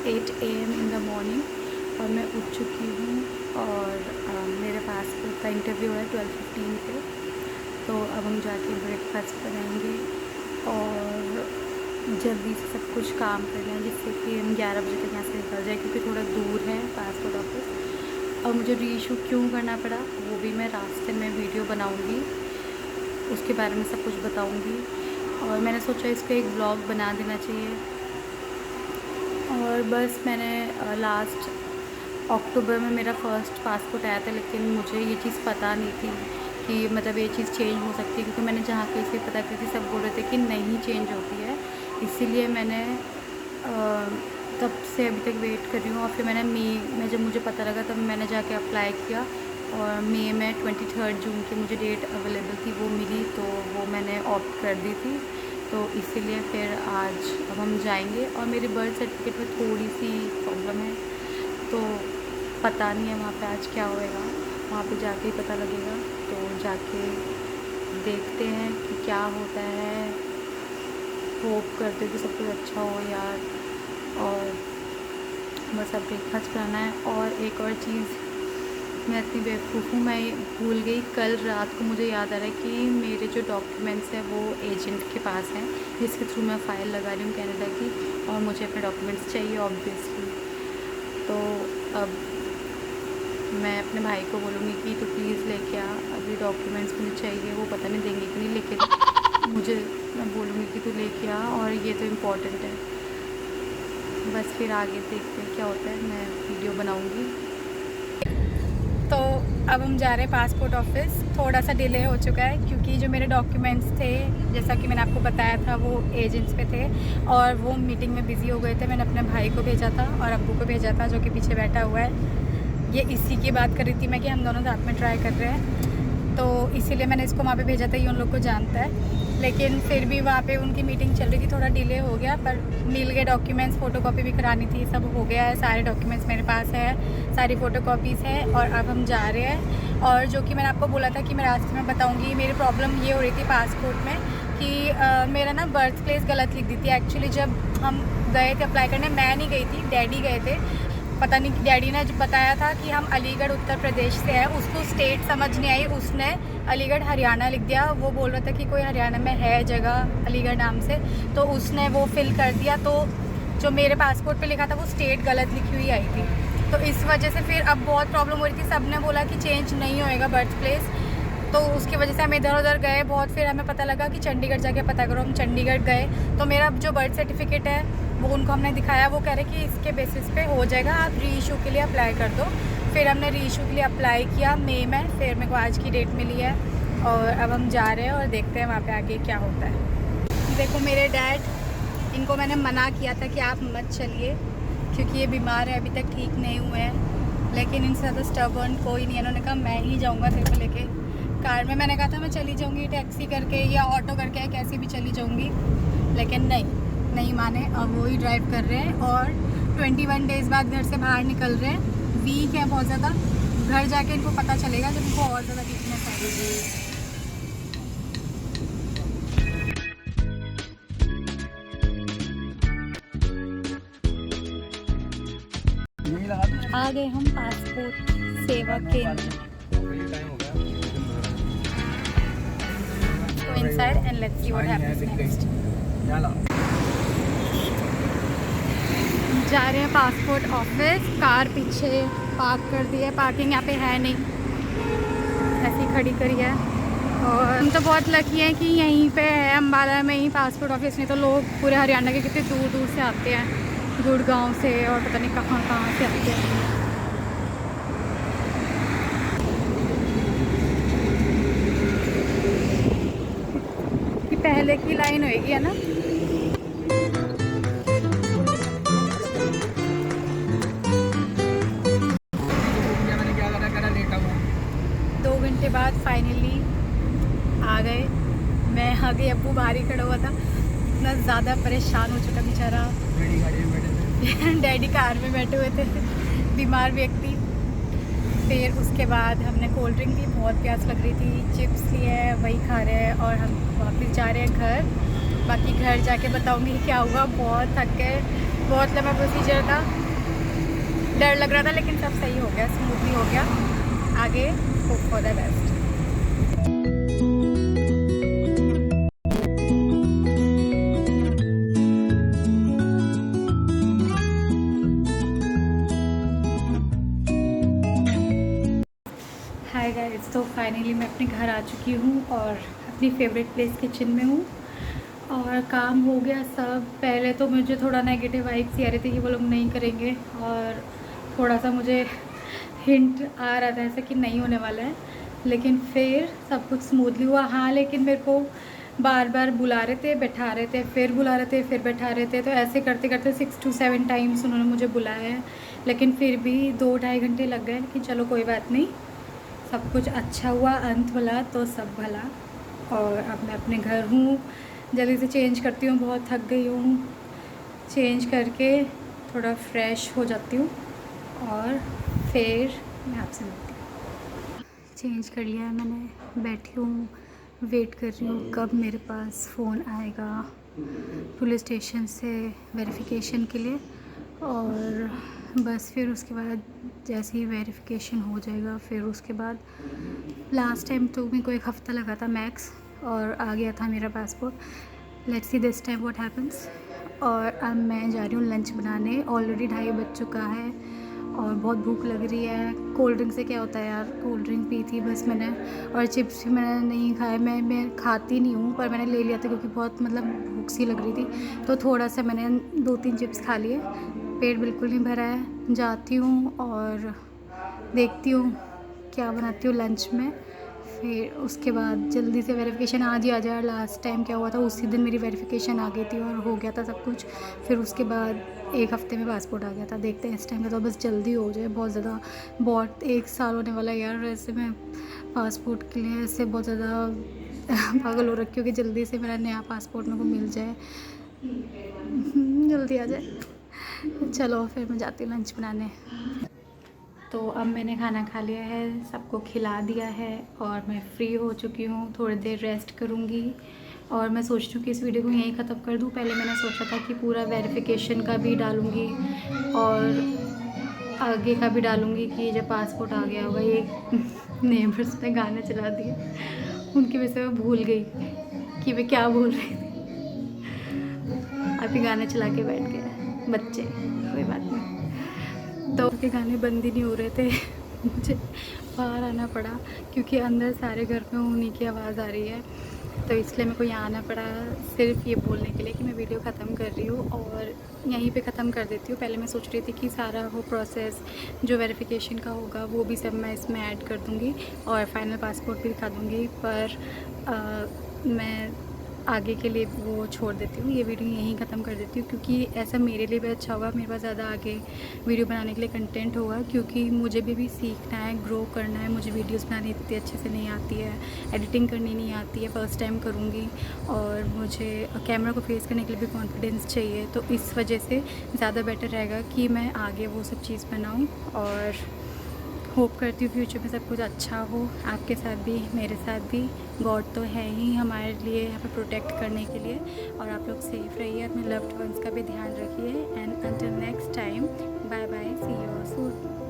8 AM in the morning और मैं उठ चुकी हूँ और मेरे पास का इंटरव्यू है 12:15 पे। तो अब हम जाके ब्रेकफास्ट बनाएंगे और जल्दी से सब कुछ काम करना है जिससे कि हम 11 बजे तक यहाँ से निकल जाए, क्योंकि थोड़ा दूर है पासपोर्ट ऑफिस। और मुझे रीइशू क्यों करना पड़ा वो भी मैं रास्ते में वीडियो बनाऊँगी, उसके बारे में सब कुछ बताऊँगी। और मैंने सोचा इसको एक ब्लॉग बना देना चाहिए। और बस मैंने लास्ट अक्टूबर में मेरा फ़र्स्ट पासपोर्ट आया था, लेकिन मुझे ये चीज़ पता नहीं थी कि मतलब ये चीज़ चेंज हो सकती है, क्योंकि मैंने जहाँ कहीं से पता की थी सब बोल रहे थे कि नहीं चेंज होती है। इसीलिए मैंने तब से अभी तक वेट कर रही हूँ। और फिर मैंने मई में जब मुझे पता लगा तब मैंने जाके अप्लाई किया और मई में 23 जून की मुझे डेट अवेलेबल थी, वो मिली, तो वो मैंने ऑप्ट कर दी थी। तो इसीलिए फिर आज अब हम जाएंगे। और मेरे बर्थ सर्टिफिकेट में थोड़ी सी प्रॉब्लम है, तो पता नहीं है वहाँ पे आज क्या होएगा, वहाँ पे जाके ही पता लगेगा। तो जाके देखते हैं कि क्या होता है। होप करते कि सब कुछ अच्छा हो यार। और बस अब ब्रेकफास्ट करना है। और एक और चीज़, मैं इतनी बेवकूफ़ हूँ, मैं भूल गई। कल रात को मुझे याद आ रहा है कि मेरे जो डॉक्यूमेंट्स हैं वो एजेंट के पास हैं, जिसके थ्रू मैं फ़ाइल लगा रही हूँ कनाडा की, और मुझे अपने डॉक्यूमेंट्स चाहिए ऑब्वियसली। तो अब मैं अपने भाई को बोलूँगी कि तो प्लीज़ लेके आ, अभी डॉक्यूमेंट्स मुझे चाहिए। वो पता नहीं देंगे कि नहीं, लेकिन मुझे मैं बोलूँगी कि तू लेके आ, और ये तो इम्पॉर्टेंट है। बस फिर आगे देखते हैं क्या होता है, मैं वीडियो बनाऊँगी। तो अब हम जा रहे हैं पासपोर्ट ऑफिस। थोड़ा सा डिले हो चुका है क्योंकि जो मेरे डॉक्यूमेंट्स थे, जैसा कि मैंने आपको बताया था, वो एजेंट्स पे थे और वो मीटिंग में बिज़ी हो गए थे। मैंने अपने भाई को भेजा था और अब्बू को भेजा था, जो कि पीछे बैठा हुआ है। ये इसी की बात कर रही थी मैं कि हम दोनों साथ में ट्राई कर रहे हैं, तो इसीलिए मैंने इसको वहाँ पे भेजा था। ये उन लोग को जानता है, लेकिन फिर भी वहाँ पे उनकी मीटिंग चल रही थी, थोड़ा डिले हो गया, पर मिल गए डॉक्यूमेंट्स। फ़ोटोकॉपी भी करानी थी, सब हो गया है। सारे डॉक्यूमेंट्स मेरे पास है, सारी फ़ोटोकॉपीज़ है। और अब हम जा रहे हैं। और जो कि मैंने आपको बोला था कि मैं रास्ते में बताऊँगी, मेरी प्रॉब्लम ये हो रही थी पासपोर्ट में कि मेरा ना बर्थ प्लेस गलत लिख दी थी। एक्चुअली जब हम गए थे अप्लाई करने, मैं नहीं गई थी, डैडी गए थे। पता नहीं, डैडी ने जब बताया था कि हम अलीगढ़ उत्तर प्रदेश से हैं, उसको स्टेट समझ नहीं आई, उसने अलीगढ़ हरियाणा लिख दिया। वो बोल रहा था कि कोई हरियाणा में है जगह अलीगढ़ नाम से, तो उसने वो फिल कर दिया। तो जो मेरे पासपोर्ट पे लिखा था वो स्टेट गलत लिखी हुई आई थी। तो इस वजह से फिर अब बहुत प्रॉब्लम हो रही थी। सब ने बोला कि चेंज नहीं होएगा बर्थ प्लेस, तो उसकी वजह से हम इधर उधर गए बहुत। फिर हमें पता लगा कि चंडीगढ़ जाके पता करो। हम चंडीगढ़ गए तो मेरा जो बर्थ सर्टिफिकेट है वो उनको हमने दिखाया। वो कह रहे कि इसके बेसिस पे हो जाएगा, आप री इशू के लिए अप्लाई कर दो। फिर हमने री इशू के लिए अप्लाई किया मई में, फिर मेरे को आज की डेट मिली है। और अब हम जा रहे हैं और देखते हैं वहाँ पे आगे क्या होता है। देखो मेरे डैड, इनको मैंने मना किया था कि आप मत चलिए क्योंकि ये बीमार है, अभी तक ठीक नहीं हुए हैं, लेकिन इनसे ज़्यादा स्टबर्न कोई नहीं है। उन्होंने कहा मैं ही जाऊँगा तेरे को लेके कार में। मैंने कहा था मैं चली जाऊँगी टैक्सी करके या ऑटो करके, कैसे भी चली जाऊँगी, लेकिन नहीं माने। अब वो ही ड्राइव कर रहे हैं और 21 डेज़ बाद घर से बाहर निकल रहे हैं। वीक है बहुत ज़्यादा, घर जाके इनको पता चलेगा जब इनको और ज़्यादा वीकनेस आएगी। आ गए हम पासपोर्ट सेवा केंद्र। Go inside and let's see what happens next. जा रहे हैं पासपोर्ट ऑफिस। कार पीछे पार्क कर दी है, पार्किंग यहाँ पे है नहीं, ऐसी खड़ी करी है। और हम तो बहुत लकी हैं कि यहीं पे है अम्बाला में ही पासपोर्ट ऑफिस। नहीं तो लोग पूरे हरियाणा के कितने दूर दूर से आते हैं, गुड़गांव से और पता नहीं कहाँ से आते हैं। ये पहले की लाइन होएगी, है ना? 2 घंटे बाद फाइनली आ गए। मैं आगे, अब्बू बाहर ही खड़ा हुआ था, इतना ज़्यादा परेशान हो चुका बेचारा। डैडी कार में बैठे हुए थे, बीमार व्यक्ति। फिर उसके बाद हमने कोल्ड ड्रिंक ली, बहुत प्यास लग रही थी, चिप्स लिए हैं, वही खा रहे हैं और हम वापस जा रहे हैं घर। बाकी घर जाके बताऊंगी क्या हुआ। बहुत थक गए बहुत लंबा प्रोसीजर था, डर लग रहा था, लेकिन सब सही हो गया, स्मूथली हो गया। आगे hope for the best. Hi guys, तो फाइनली मैं अपने घर आ चुकी हूँ और अपनी फेवरेट प्लेस किचन में हूँ और काम हो गया सब। पहले तो मुझे थोड़ा नेगेटिव वाइब्स आ रही थी कि वो लोग नहीं करेंगे और थोड़ा सा मुझे हिंट आ रहा था ऐसा कि नहीं होने वाला है, लेकिन फिर सब कुछ स्मूथली हुआ। हाँ, लेकिन मेरे को बार बार बुला रहे थे, बैठा रहे थे, फिर बुला रहे थे, फिर बैठा रहे थे, तो ऐसे करते करते 6 to 7 टाइम्स उन्होंने मुझे बुलाया है, लेकिन फिर भी 2-2.5 घंटे लग गए। लेकिन चलो कोई बात नहीं, सब कुछ अच्छा हुआ, अंत भला तो सब भला। और अब मैं अपने घर हूँ, जल्दी से चेंज करती हूँ, बहुत थक गई हूँ। चेंज करके थोड़ा फ्रेश हो जाती हूँ और फिर मैं आपसे मिलती हूँ। चेंज कर लिया है मैंने, बैठी हूँ, वेट कर रही हूँ कब मेरे पास फ़ोन आएगा पुलिस स्टेशन से वेरिफिकेशन के लिए। और बस फिर उसके बाद जैसे ही वेरिफिकेशन हो जाएगा, फिर उसके बाद लास्ट टाइम तो मेरे को 1 हफ़्ता लगा था मैक्स और आ गया था मेरा passport. Let's see this time what happens. और अब मैं जा रही हूँ लंच बनाने, ऑलरेडी 2:30 बज चुका है और बहुत भूख लग रही है। कोल्ड ड्रिंक से क्या होता है यार, कोल्ड ड्रिंक पी थी बस मैंने, और चिप्स भी मैंने नहीं खाए। मैं खाती नहीं हूँ, पर मैंने ले लिया था क्योंकि बहुत मतलब भूख सी लग रही थी, तो थोड़ा सा मैंने 2-3 चिप्स खा लिए। पेट बिल्कुल नहीं भरा है। जाती हूँ और देखती हूँ क्या बनाती हूँ लंच में, फिर उसके बाद जल्दी से वेरिफिकेशन आज ही आ जाए। लास्ट टाइम क्या हुआ था, उसी दिन मेरी वेरिफिकेशन आ गई थी और हो गया था सब कुछ। फिर उसके बाद 1 हफ़्ते में पासपोर्ट आ गया था। देखते हैं इस टाइम का, तो बस जल्दी हो जाए। बहुत 1 साल होने वाला है यार। वैसे मैं पासपोर्ट के लिए ऐसे बहुत ज़्यादा पागल हो रखी हूँ कि जल्दी से मेरा नया पासपोर्ट मेरे को मिल जाए, जल्दी आ जाए। चलो फिर मैं जाती हूँ लंच बनाने। तो अब मैंने खाना खा लिया है, सबको खिला दिया है और मैं फ्री हो चुकी हूँ। थोड़ी देर रेस्ट करूँगी और मैं सोच रही हूँ कि इस वीडियो को यहीं ख़त्म कर दूँ। पहले मैंने सोचा था कि पूरा वेरिफिकेशन का भी डालूँगी और आगे का भी डालूँगी कि जब पासपोर्ट आ गया होगा। ये नेबर्स ने गाने चला दिए, उनकी वजह से मैं भूल गई कि मैं क्या बोल रही थी। अभी गाने चला के बैठ गए बच्चे, कोई बात नहीं। तो उनके गाने बंद ही नहीं हो रहे थे मुझे बाहर आना पड़ा क्योंकि अंदर सारे घर में उन्हीं की आवाज़ आ रही है, तो इसलिए मेरे को यहाँ आना पड़ा सिर्फ ये बोलने के लिए कि मैं वीडियो ख़त्म कर रही हूँ और यहीं पे ख़त्म कर देती हूँ। पहले मैं सोच रही थी कि सारा वो प्रोसेस जो वेरिफिकेशन का होगा वो भी सब मैं इसमें ऐड कर दूँगी और फाइनल पासपोर्ट भी दिखा दूँगी, पर मैं आगे के लिए वो छोड़ देती हूँ। ये वीडियो यहीं ख़त्म कर देती हूँ क्योंकि ऐसा मेरे लिए भी अच्छा होगा, मेरे पास ज़्यादा आगे वीडियो बनाने के लिए कंटेंट होगा, क्योंकि मुझे भी सीखना है, ग्रो करना है। मुझे वीडियोस बनानी इतनी अच्छे से नहीं आती है, एडिटिंग करनी नहीं आती है, फ़र्स्ट टाइम करूँगी और मुझे कैमरा को फेस करने के लिए भी कॉन्फिडेंस चाहिए। तो इस वजह से ज़्यादा बेटर रहेगा कि मैं आगे वो सब चीज़ बनाऊँ और होप करती हूँ फ्यूचर में सब कुछ अच्छा हो, आपके साथ भी मेरे साथ भी। गॉड तो है ही हमारे लिए यहाँ पे प्रोटेक्ट करने के लिए, और आप लोग सेफ रहिए, अपने लव्ड वंस का भी ध्यान रखिए। And until next time, bye bye, see you soon.